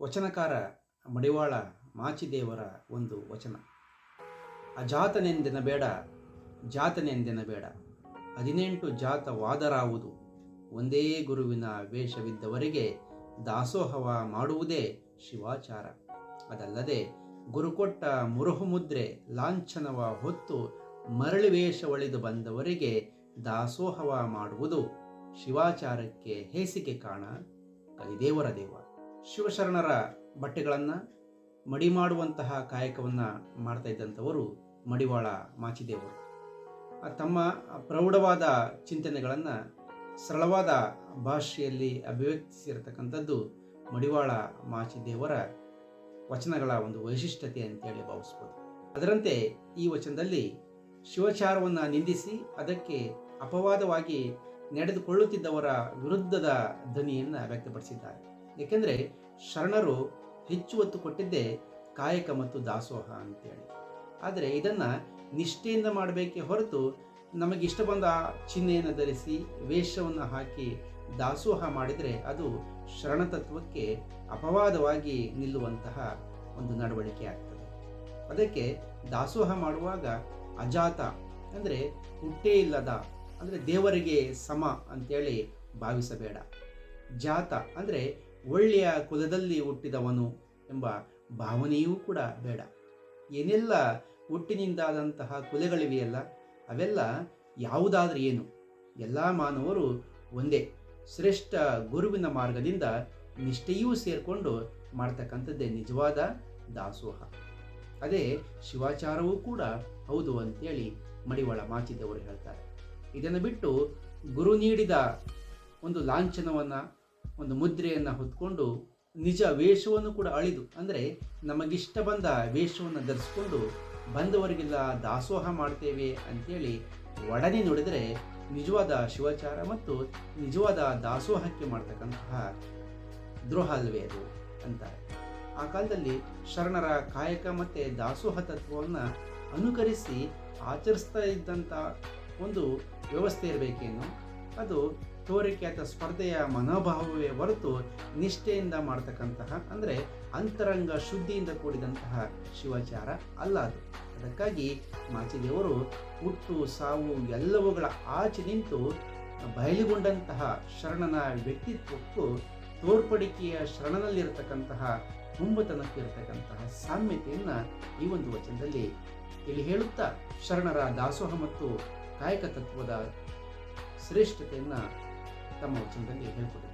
ವಚನಕಾರ ಮಡಿವಾಳ ಮಾಚಿದೇವರ ಒಂದು ವಚನ. ಅಜಾತನೆಂದೆನಬೇಡ ಜಾತನೆಂದೆನಬೇಡ, 18 ಜಾತವಾದರಾವುದು, ಒಂದೇ ಗುರುವಿನ ವೇಷವಿದ್ದವರಿಗೆ ದಾಸೋಹವ ಮಾಡುವುದೇ ಶಿವಾಚಾರ. ಅದಲ್ಲದೆ ಗುರುಕೊಟ್ಟ ಮುರುಹುಮುದ್ರೆ ಲಾಂಛನವ ಹೊತ್ತು ಮರಳಿ ವೇಷವಳಿದು ಬಂದವರಿಗೆ ದಾಸೋಹವ ಮಾಡುವುದು ಶಿವಾಚಾರಕ್ಕೆ ಹೇಸಿಗೆ ಕಾಣ ಕಲಿದೇವರ ದೇವ. ಶಿವಶರಣರ ಬಟ್ಟೆಗಳನ್ನು ಮಡಿ ಮಾಡುವಂತಹ ಕಾಯಕವನ್ನು ಮಾಡ್ತಾ ಇದ್ದಂಥವರು ಮಡಿವಾಳ ಮಾಚಿದೇವರು. ತಮ್ಮ ಪ್ರೌಢವಾದ ಚಿಂತನೆಗಳನ್ನು ಸರಳವಾದ ಭಾಷೆಯಲ್ಲಿ ಅಭಿವ್ಯಕ್ತಿಸಿರತಕ್ಕಂಥದ್ದು ಮಡಿವಾಳ ಮಾಚಿದೇವರ ವಚನಗಳ ಒಂದು ವೈಶಿಷ್ಟ್ಯತೆ ಅಂತೇಳಿ ಭಾವಿಸ್ಬೋದು. ಅದರಂತೆ ಈ ವಚನದಲ್ಲಿ ಶಿವಾಚಾರವನ್ನು ನಿಂದಿಸಿ ಅದಕ್ಕೆ ಅಪವಾದವಾಗಿ ನಡೆದುಕೊಳ್ಳುತ್ತಿದ್ದವರ ವಿರುದ್ಧದ ಧ್ವನಿಯನ್ನು ವ್ಯಕ್ತಪಡಿಸಿದ್ದಾರೆ. ಏಕೆಂದರೆ ಶರಣರು ಹೆಚ್ಚು ಒತ್ತು ಕೊಟ್ಟಿದ್ದೇ ಕಾಯಕ ಮತ್ತು ದಾಸೋಹ ಅಂತೇಳಿ. ಆದರೆ ಇದನ್ನು ನಿಷ್ಠೆಯಿಂದ ಮಾಡಬೇಕೇ ಹೊರತು ನಮಗಿಷ್ಟ ಬಂದ ಚಿಹ್ನೆಯನ್ನು ಧರಿಸಿ ವೇಷವನ್ನು ಹಾಕಿ ದಾಸೋಹ ಮಾಡಿದರೆ ಅದು ಶರಣತತ್ವಕ್ಕೆ ಅಪವಾದವಾಗಿ ನಿಲ್ಲುವಂತಹ ಒಂದು ನಡವಳಿಕೆ ಆಗ್ತದೆ. ಅದಕ್ಕೆ ದಾಸೋಹ ಮಾಡುವಾಗ ಅಜಾತ ಅಂದರೆ ಹುಟ್ಟೇ ಇಲ್ಲದ, ಅಂದರೆ ದೇವರಿಗೆ ಸಮ ಅಂತೇಳಿ ಭಾವಿಸಬೇಡ. ಜಾತ ಅಂದರೆ ಒಳ್ಳೆಯ ಕುಲದಲ್ಲಿ ಹುಟ್ಟಿದವನು ಎಂಬ ಭಾವನೆಯೂ ಕೂಡ ಬೇಡ. ಏನೆಲ್ಲ ಹುಟ್ಟಿನಿಂದಾದಂತಹ ಕುಲಗಳಿವೆಯಲ್ಲ, ಅವೆಲ್ಲ ಯಾವುದಾದ್ರೂ ಏನು, ಎಲ್ಲ ಮಾನವರು ಒಂದೇ. ಶ್ರೇಷ್ಠ ಗುರುವಿನ ಮಾರ್ಗದಿಂದ ನಿಷ್ಠೆಯೂ ಸೇರಿಕೊಂಡು ಮಾಡ್ತಕ್ಕಂಥದ್ದೇ ನಿಜವಾದ ದಾಸೋಹ. ಅದೇ ಶಿವಾಚಾರವೂ ಕೂಡ ಹೌದು ಅಂತೇಳಿ ಮಡಿವಾಳ ಮಾಚಿದೇವರು ಹೇಳ್ತಾರೆ. ಇದನ್ನು ಬಿಟ್ಟು ಗುರು ನೀಡಿದ ಒಂದು ಲಾಂಛನವನ್ನು, ಒಂದು ಮುದ್ರೆಯನ್ನು ಹೊತ್ಕೊಂಡು ನಿಜ ವೇಷವನ್ನು ಕೂಡ ಅಳಿದು, ಅಂದರೆ ನಮಗಿಷ್ಟ ಬಂದ ವೇಷವನ್ನು ಧರಿಸ್ಕೊಂಡು ಬಂದವರಿಗೆಲ್ಲ ದಾಸೋಹ ಮಾಡ್ತೇವೆ ಅಂಥೇಳಿ ಒಡನೆ ನುಡಿದರೆ ನಿಜವಾದ ಶಿವಾಚಾರ ಮತ್ತು ನಿಜವಾದ ದಾಸೋಹಕ್ಕೆ ಮಾಡ್ತಕ್ಕಂತಹ ದ್ರೋಹ ಅಲ್ವೇ ಅದು ಅಂತಾರೆ. ಆ ಕಾಲದಲ್ಲಿ ಶರಣರ ಕಾಯಕ ಮತ್ತು ದಾಸೋಹ ತತ್ವವನ್ನು ಅನುಕರಿಸಿ ಆಚರಿಸ್ತಾ ಇದ್ದಂಥ ಒಂದು ವ್ಯವಸ್ಥೆ ಇರಬೇಕೇನು, ಅದು ತೋರಿಕೆ ಅಥವಾ ಸ್ಪರ್ಧೆಯ ಮನೋಭಾವವೇ ಹೊರತು ನಿಷ್ಠೆಯಿಂದ ಮಾಡ್ತಕ್ಕಂತಹ, ಅಂದರೆ ಅಂತರಂಗ ಶುದ್ಧಿಯಿಂದ ಕೂಡಿದಂತಹ ಶಿವಾಚಾರ ಅಲ್ಲ ಅದು. ಅದಕ್ಕಾಗಿ ಮಾಚಿದೇವರು ಹುಟ್ಟು ಸಾವು ಎಲ್ಲವುಗಳ ಆಚೆ ನಿಂತು ಬಯಲುಗೊಂಡಂತಹ ಶರಣನ ವ್ಯಕ್ತಿತ್ವಕ್ಕೂ ತೋರ್ಪಡಿಕೆಯ ಶರಣನಲ್ಲಿರತಕ್ಕಂತಹ ಹುಂಬತನಕ್ಕಿರತಕ್ಕಂತಹ ಸಾಮ್ಯತೆಯನ್ನು ಈ ಒಂದು ವಚನದಲ್ಲಿ ಇಲ್ಲಿ ಹೇಳುತ್ತಾ ಶರಣರ ದಾಸೋಹ ಮತ್ತು ಕಾಯಕ ತತ್ವದ ಶ್ರೇಷ್ಠತೆಯನ್ನು ತಮ್ಮ ವಚನದಲ್ಲಿ ಹೇಳ್ಕೊಡ್ತಾರೆ.